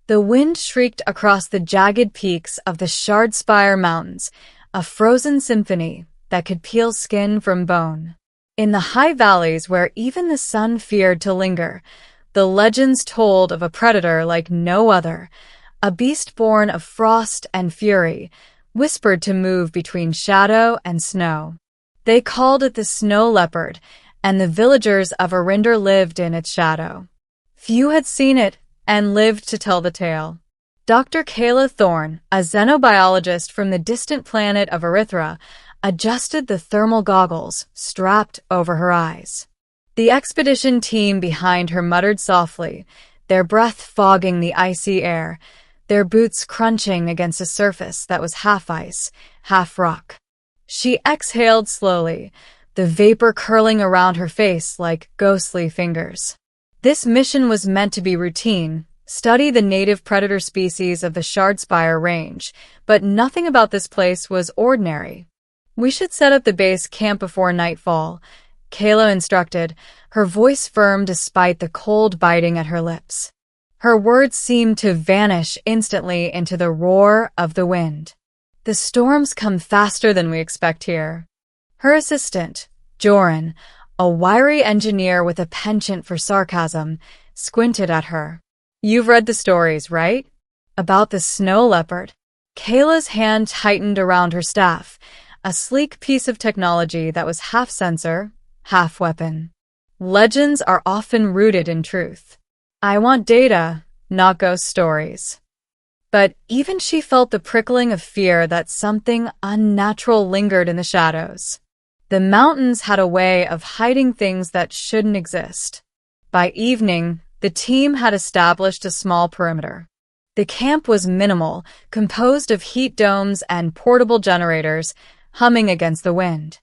The wind shrieked across the jagged peaks of the Shardspire Mountains, a frozen symphony that could peel skin from bone. In the high valleys where even the sun feared to linger, the legends told of a predator like no other, a beast born of frost and fury, whispered to move between shadow and snow. They called it the Snow Leopard, and the villagers of Arinder lived in its shadow. Few had seen it and lived to tell the tale. Dr. Kayla Thorne, a xenobiologist from the distant planet of Erythra, adjusted the thermal goggles strapped over her eyes. The expedition team behind her muttered softly, their breath fogging the icy air, their boots crunching against a surface that was half ice, half rock. She exhaled slowly, the vapor curling around her face like ghostly fingers. This mission was meant to be routine, study the native predator species of the Shardspire range, but nothing about this place was ordinary. "We should set up the base camp before nightfall," Kayla instructed, her voice firm despite the cold biting at her lips. Her words seemed to vanish instantly into the roar of the wind. "The storms come faster than we expect here." Her assistant, Joran, a wiry engineer with a penchant for sarcasm, squinted at her. "You've read the stories, right? About the snow leopard?" Kayla's hand tightened around her staff, a sleek piece of technology that was half sensor, half weapon. "Legends are often rooted in truth. I want data, not ghost stories." But even she felt the prickling of fear that something unnatural lingered in the shadows. The mountains had a way of hiding things that shouldn't exist. By evening, the team had established a small perimeter. The camp was minimal, composed of heat domes and portable generators, humming against the wind.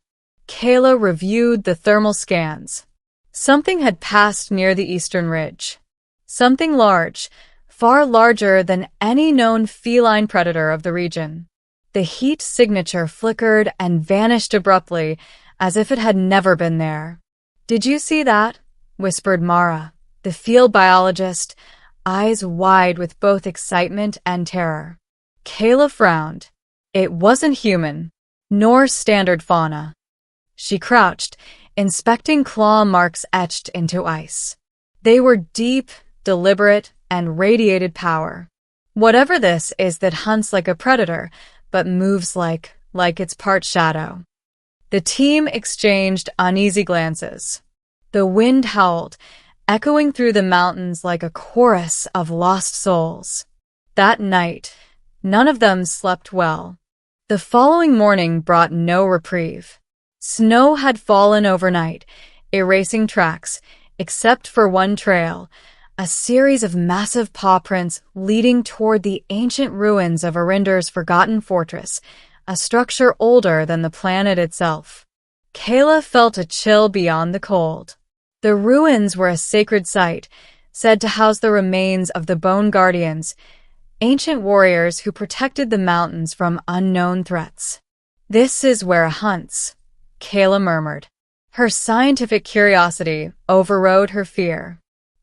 Kayla reviewed the thermal scans. Something had passed near the eastern ridge. Something large, far larger than any known feline predator of the region. The heat signature flickered and vanished abruptly, as if it had never been there. "Did you see that?" whispered Mara, the field biologist, eyes wide with both excitement and terror. Kayla frowned. It wasn't human, nor standard fauna. She crouched, inspecting claw marks etched into ice. They were deep, deliberate, and radiated power. Whatever this is that hunts like a predator, but moves like its part shadow. The team exchanged uneasy glances. The wind howled, echoing through the mountains like a chorus of lost souls. That night, none of them slept well. The following morning brought no reprieve. Snow had fallen overnight, erasing tracks, except for one trail, a series of massive paw prints leading toward the ancient ruins of Arinder's forgotten fortress, a structure older than the planet itself. Kayla felt a chill beyond the cold. The ruins were a sacred site, said to house the remains of the Bone Guardians, ancient warriors who protected the mountains from unknown threats. "This is where hunts," Kayla murmured. Her scientific curiosity overrode her fear.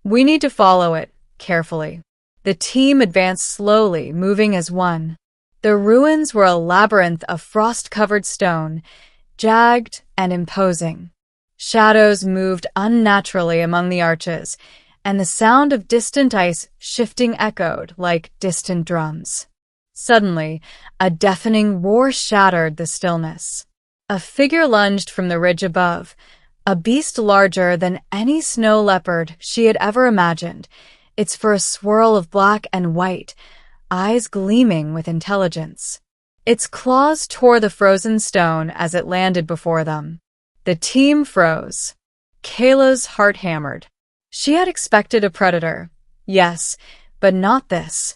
"We need to follow it, carefully." The team advanced slowly, moving as one. The ruins were a labyrinth of frost-covered stone, jagged and imposing. Shadows moved unnaturally among the arches, and the sound of distant ice shifting echoed like distant drums. Suddenly, a deafening roar shattered the stillness. A figure lunged from the ridge above, a beast larger than any snow leopard she had ever imagined, its fur a swirl of black and white, eyes gleaming with intelligence. Its claws tore the frozen stone as it landed before them. The team froze. Kayla's heart hammered. She had expected a predator, yes, but not this.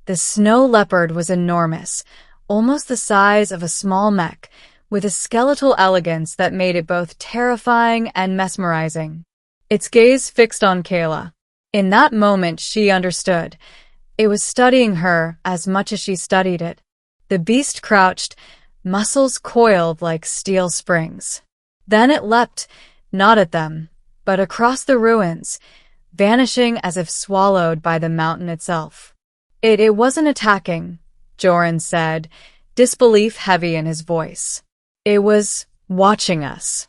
The snow leopard was enormous, almost the size of a small mech, with a skeletal elegance that made it both terrifying and mesmerizing. Its gaze fixed on Kayla. In that moment, she understood. It was studying her as much as she studied it. The beast crouched, muscles coiled like steel springs. Then it leapt, not at them, but across the ruins, vanishing as if swallowed by the mountain itself. It wasn't attacking, Joran said, disbelief heavy in his voice. It was watching us.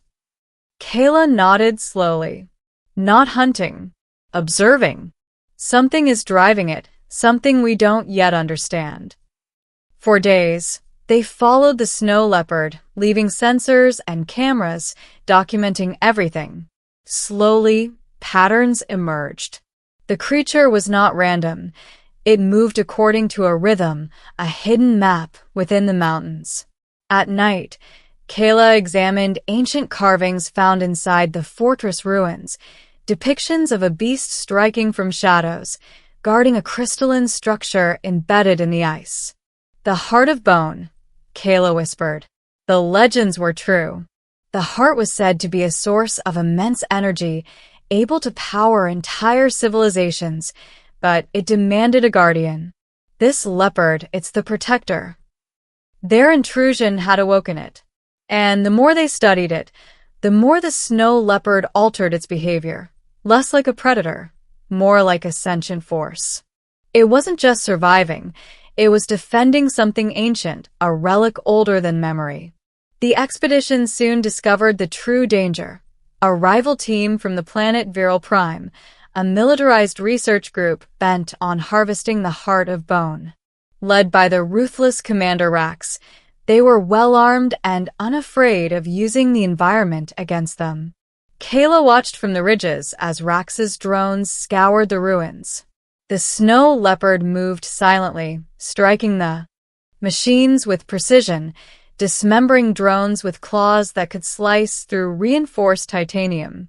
Kayla nodded slowly. Not hunting. Observing. Something is driving it, something we don't yet understand. For days, they followed the snow leopard, leaving sensors and cameras documenting everything. Slowly, patterns emerged. The creature was not random. It moved according to a rhythm, a hidden map within the mountains. At night, Kayla examined ancient carvings found inside the fortress ruins, depictions of a beast striking from shadows, guarding a crystalline structure embedded in the ice. The heart of bone, Kayla whispered. The legends were true. The heart was said to be a source of immense energy, able to power entire civilizations, but it demanded a guardian. This leopard, it's the protector. Their intrusion had awoken it, and the more they studied it, the more the snow leopard altered its behavior, less like a predator, more like a sentient force. It wasn't just surviving, it was defending something ancient, a relic older than memory. The expedition soon discovered the true danger. A rival team from the planet Viral Prime, a militarized research group bent on harvesting the heart of bone. Led by the ruthless Commander Rax, they were well-armed and unafraid of using the environment against them. Kayla watched from the ridges as Rax's drones scoured the ruins. The snow leopard moved silently, striking the machines with precision, dismembering drones with claws that could slice through reinforced titanium.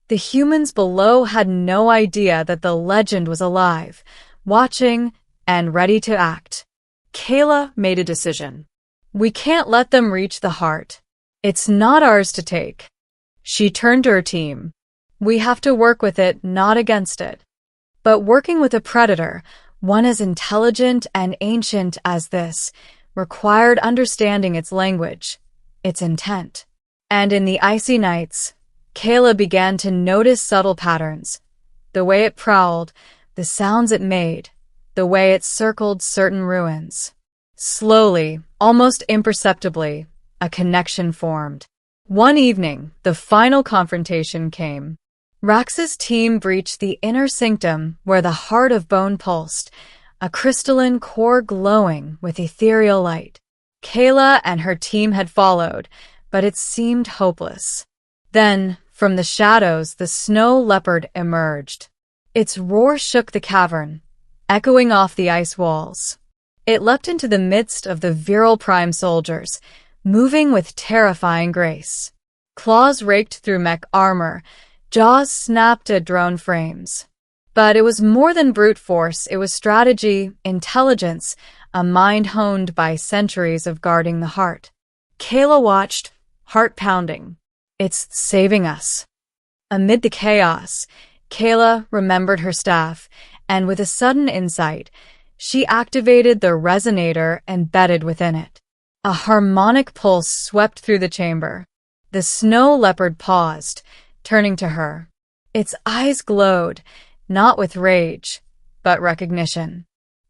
The humans below had no idea that the legend was alive, watching, and ready to act. Kayla made a decision. We can't let them reach the heart. It's not ours to take. She turned to her team. We have to work with it, not against it. But working with a predator, one as intelligent and ancient as this, required understanding its language, its intent. And in the icy nights, Kayla began to notice subtle patterns. The way it prowled, the sounds it made, the way it circled certain ruins. Slowly, almost imperceptibly, a connection formed. One evening, the final confrontation came. Rax's team breached the inner sanctum where the heart of bone pulsed, a crystalline core glowing with ethereal light. Kayla and her team had followed, but it seemed hopeless. Then, from the shadows, the snow leopard emerged. Its roar shook the cavern, echoing off the ice walls. It leapt into the midst of the Viral Prime soldiers, moving with terrifying grace. Claws raked through mech armor, jaws snapped at drone frames. But it was more than brute force, it was strategy, intelligence, a mind honed by centuries of guarding the heart. Kayla watched, heart pounding. It's saving us. Amid the chaos, Kayla remembered her staff, and with a sudden insight, she activated the resonator embedded within it. A harmonic pulse swept through the chamber. The snow leopard paused, turning to her. Its eyes glowed, not with rage, but recognition.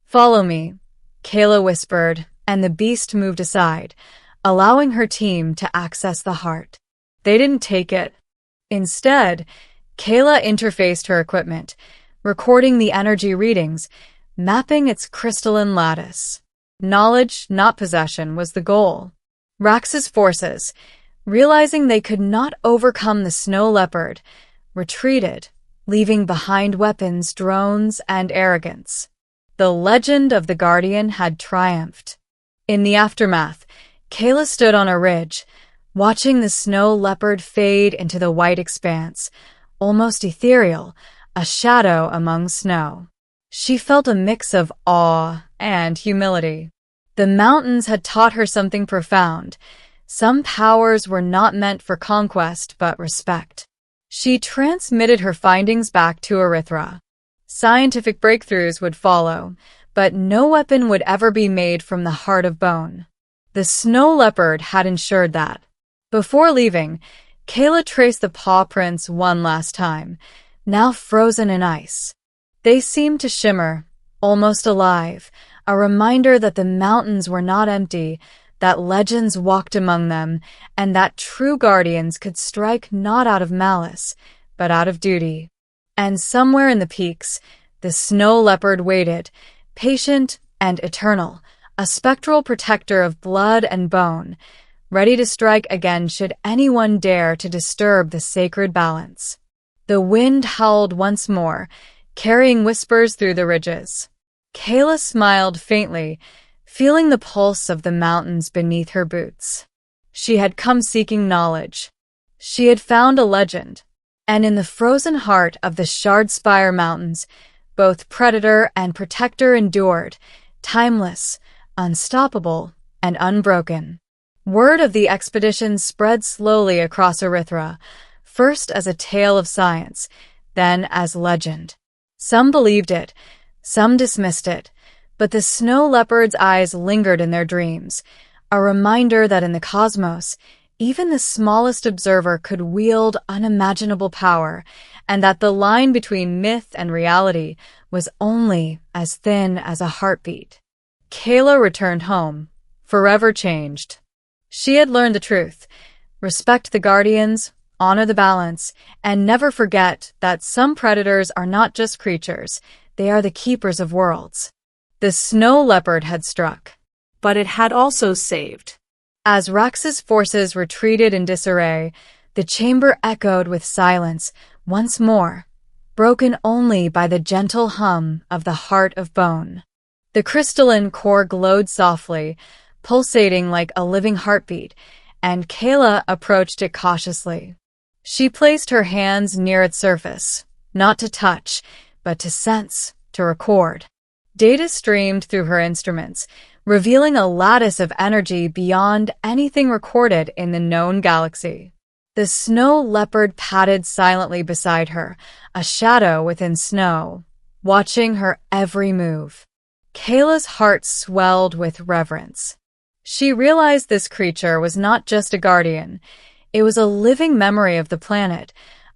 Follow me, Kayla whispered, and the beast moved aside, allowing her team to access the heart. They didn't take it. Instead, Kayla interfaced her equipment, recording the energy readings, mapping its crystalline lattice. Knowledge, not possession, was the goal. Rax's forces, realizing they could not overcome the snow leopard, retreated, leaving behind weapons, drones, and arrogance. The legend of the Guardian had triumphed. In the aftermath, Kayla stood on a ridge, watching the snow leopard fade into the white expanse, almost ethereal, a shadow among snow. She felt a mix of awe and humility. The mountains had taught her something profound. Some powers were not meant for conquest but respect. She transmitted her findings back to Erythra. Scientific breakthroughs would follow, but no weapon would ever be made from the heart of bone. The snow leopard had ensured that. Before leaving, Kayla traced the paw prints one last time, now frozen in ice. They seemed to shimmer, almost alive, a reminder that the mountains were not empty, that legends walked among them, and that true guardians could strike not out of malice, but out of duty. And somewhere in the peaks, the snow leopard waited, patient and eternal, a spectral protector of blood and bone, ready to strike again should anyone dare to disturb the sacred balance. The wind howled once more, carrying whispers through the ridges. Kayla smiled faintly, feeling the pulse of the mountains beneath her boots. She had come seeking knowledge. She had found a legend. And in the frozen heart of the Shardspire Mountains, both predator and protector endured, timeless, unstoppable, and unbroken. Word of the expedition spread slowly across Erythra, first as a tale of science, then as legend. Some believed it, some dismissed it, but the snow leopard's eyes lingered in their dreams, a reminder that in the cosmos, even the smallest observer could wield unimaginable power, and that the line between myth and reality was only as thin as a heartbeat. Kayla returned home, forever changed. She had learned the truth: respect the guardians, honor the balance, and never forget that some predators are not just creatures, they are the keepers of worlds. The snow leopard had struck, but it had also saved. As Rax's forces retreated in disarray, the chamber echoed with silence once more, broken only by the gentle hum of the heart of bone. The crystalline core glowed softly, pulsating like a living heartbeat, and Kayla approached it cautiously. She placed her hands near its surface, not to touch, but to sense, to record. Data streamed through her instruments, revealing a lattice of energy beyond anything recorded in the known galaxy. The snow leopard padded silently beside her, a shadow within snow, watching her every move. Kayla's heart swelled with reverence. She realized this creature was not just a guardian. It was a living memory of the planet,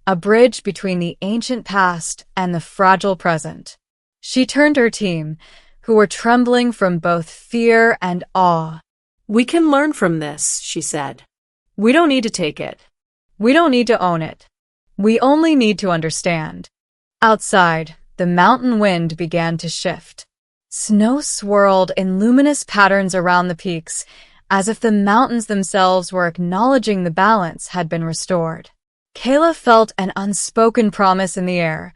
a bridge between the ancient past and the fragile present. She turned to her team, who were trembling from both fear and awe. "We can learn from this," she said. "We don't need to take it. We don't need to own it. We only need to understand." Outside, the mountain wind began to shift. Snow swirled in luminous patterns around the peaks, as if the mountains themselves were acknowledging the balance had been restored. Kayla felt an unspoken promise in the air.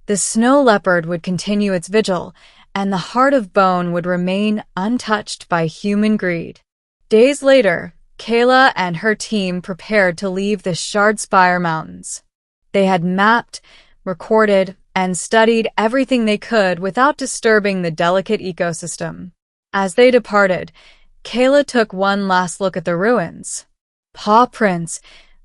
The snow leopard would continue its vigil, and the heart of bone would remain untouched by human greed. Days later, Kayla and her team prepared to leave the Shardspire Mountains. They had mapped, recorded, and studied everything they could without disturbing the delicate ecosystem. As they departed, Kayla took one last look at the ruins. Paw prints,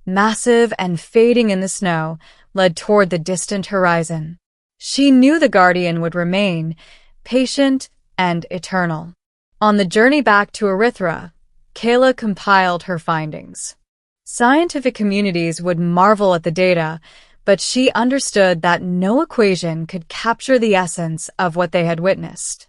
massive and fading in the snow, led toward the distant horizon. She knew the guardian would remain, patient and eternal. On the journey back to Erythra, Kayla compiled her findings. Scientific communities would marvel at the data, but she understood that no equation could capture the essence of what they had witnessed.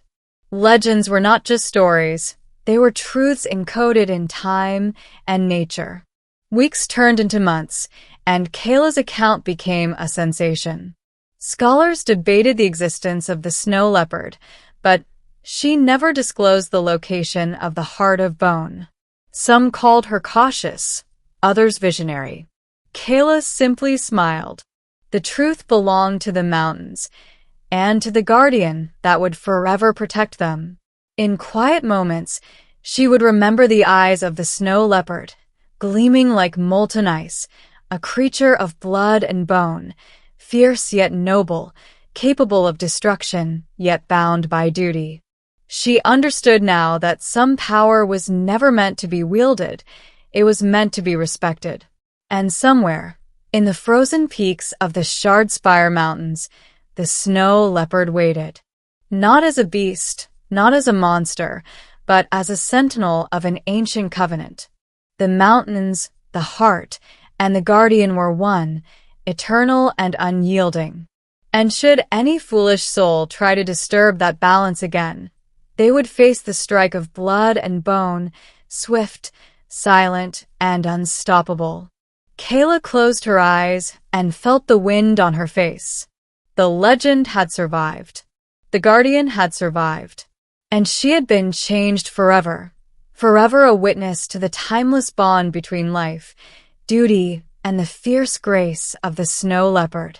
Legends were not just stories, they were truths encoded in time and nature. Weeks turned into months, and Kayla's account became a sensation. Scholars debated the existence of the snow leopard, but she never disclosed the location of the heart of bone. Some called her cautious, others visionary. Kayla simply smiled. The truth belonged to the mountains, and to the guardian that would forever protect them. In quiet moments, she would remember the eyes of the snow leopard, gleaming like molten ice, a creature of blood and bone, fierce yet noble, capable of destruction, yet bound by duty. She understood now that some power was never meant to be wielded, it was meant to be respected. And somewhere, in the frozen peaks of the Shardspire Mountains, the snow leopard waited. Not as a beast, not as a monster, but as a sentinel of an ancient covenant. The mountains, the heart, and the guardian were one, eternal and unyielding. And should any foolish soul try to disturb that balance again, they would face the strike of blood and bone, swift, silent, and unstoppable. Kayla closed her eyes and felt the wind on her face. The legend had survived. The Guardian had survived. And she had been changed forever. Forever a witness to the timeless bond between life, duty, and the fierce grace of the snow leopard.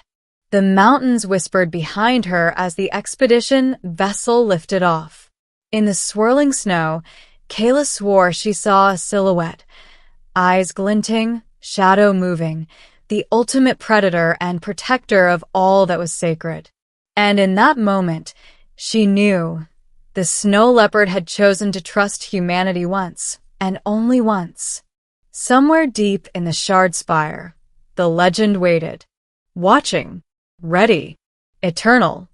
The mountains whispered behind her as the expedition vessel lifted off. In the swirling snow, Kayla swore she saw a silhouette, eyes glinting, shadow moving, the ultimate predator and protector of all that was sacred. And in that moment, she knew the snow leopard had chosen to trust humanity once, and only once. Somewhere deep in the shard spire, the legend waited, watching, ready, eternal.